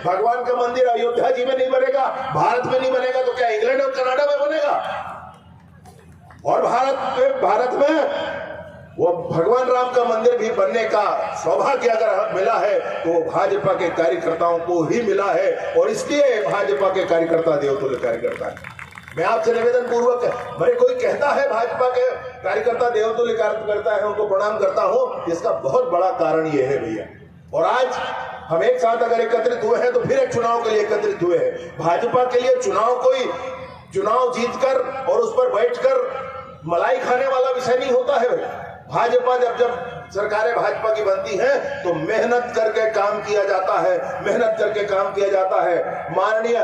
भगवान का मंदिर अयोध्या जी में नहीं बनेगा, भारत में नहीं बनेगा तो क्या इंग्लैंड और कनाडा में बनेगा? और भारत में वो भगवान राम का मंदिर भी बनने का सौभाग्य अगर मिला है तो भाजपा के कार्यकर्ताओं को ही मिला है, और इसलिए भाजपा के कार्यकर्ता देवतुल्य कार्यकर्ता है। मैं आपसे निवेदन पूर्वक, मेरे कोई कहता है भाजपा के कार्यकर्ता देवतुल्य कार्यकर्ता है, उनको प्रणाम करता हूं, इसका बहुत बड़ा कारण ये है भैया। और आज हम एक साथ अगर एकत्रित हुए हैं तो फिर एक चुनाव के लिए एकत्रित हुए हैं। भाजपा के लिए चुनाव जीतकर और उस पर बैठकर मलाई खाने वाला विषय नहीं होता है भाई। भाजपा जब सरकारें भाजपा की बनती हैं तो मेहनत करके काम किया जाता है, मेहनत करके काम किया जाता है। माननीय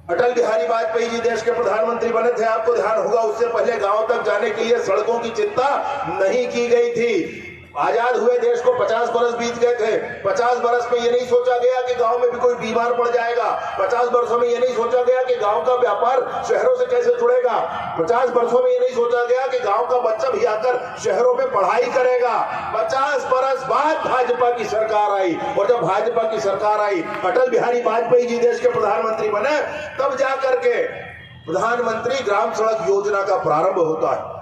अटल बिहारी वाजपेयी जी देश के प्रधानमंत्री बने थे, आपको ध्यान होगा, उससे पहले गांव तक जाने के लिए सड़कों की चिंता नहीं की गई थी। आजाद हुए देश को 50 बरस बीत गए थे। 50 बरस में ये नहीं सोचा गया कि गांव में भी कोई बीमार पड़ जाएगा। 50 वर्षों में ये नहीं सोचा गया कि गांव का व्यापार शहरों से कैसे जुड़ेगा। 50 वर्षों में ये नहीं सोचा गया कि गांव का बच्चा भी आकर शहरों में पढ़ाई करेगा। 50 बरस बाद भाजपा की सरकार आई, और जब भाजपा की सरकार आई, अटल बिहारी वाजपेयी जी देश के प्रधानमंत्री बने, तब जाकर के प्रधानमंत्री ग्राम सड़क योजना का प्रारंभ होता है।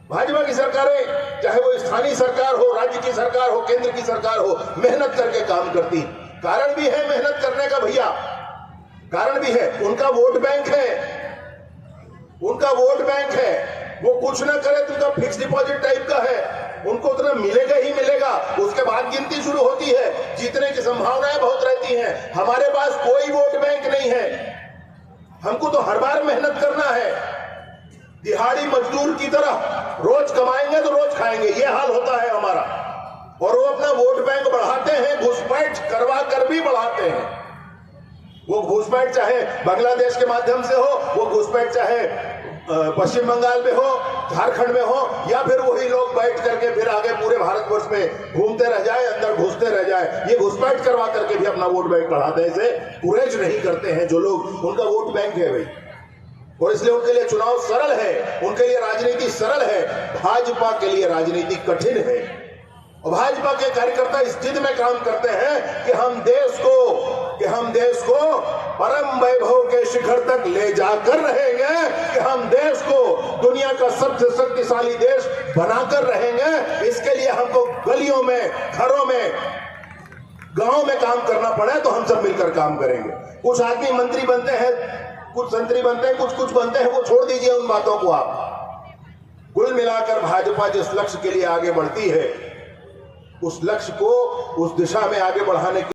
भाजपा की सरकारें, चाहे वो स्थानीय सरकार हो, राज्य की सरकार हो, केंद्र की सरकार हो, मेहनत करके काम करती। कारण भी है मेहनत करने का भैया, कारण भी है, उनका वोट बैंक है, उनका वोट बैंक है। वो कुछ ना करे तो उनका फिक्स डिपॉजिट टाइप का है, उनको उतना मिलेगा ही मिलेगा। उसके बाद गिनती शुरू होती है, जीतने की संभावनाएं बहुत रहती हैं। हमारे पास कोई वोट बैंक नहीं है, हमको तो हर बार मेहनत करना है। दिहाड़ी मजदूर की तरह रोज कमाएंगे तो रोज खाएंगे, ये हाल होता है हमारा। और वो अपना वोट बैंक बढ़ाते हैं, घुसपैठ करवा कर भी बढ़ाते हैं। वो घुसपैठ चाहे बांग्लादेश के माध्यम से हो, वो घुसपैठ चाहे पश्चिम बंगाल में हो, झारखंड में हो, या फिर वही लोग बैठ करके फिर आगे पूरे भारतवर्ष में घूमते रह जाए, अंदर घुसते रह जाए। ये घुसपैठ करवा करके भी अपना वोट बैंक बढ़ाते हैं। इसे गुरेज नहीं करते हैं जो लोग, उनका वोट बैंक है भाई, और इसलिए उनके लिए चुनाव सरल है, उनके लिए राजनीति सरल है। भाजपा के लिए राजनीति कठिन है, और भाजपा के कार्यकर्ता इस जिद में काम करते हैं कि हम देश को परम वैभव के शिखर तक ले जाकर रहेंगे, कि हम देश को दुनिया का सबसे शक्तिशाली देश बनाकर रहेंगे। इसके लिए हमको गलियों में, घरों में, गांव में काम करना पड़े तो हम सब मिलकर काम करेंगे। कुछ आदमी मंत्री बनते हैं, कुछ संतरी बनते हैं, कुछ बनते हैं, वो छोड़ दीजिए उन बातों को आप। कुल मिलाकर भाजपा जिस लक्ष्य के लिए आगे बढ़ती है, उस लक्ष्य को, उस दिशा में आगे बढ़ाने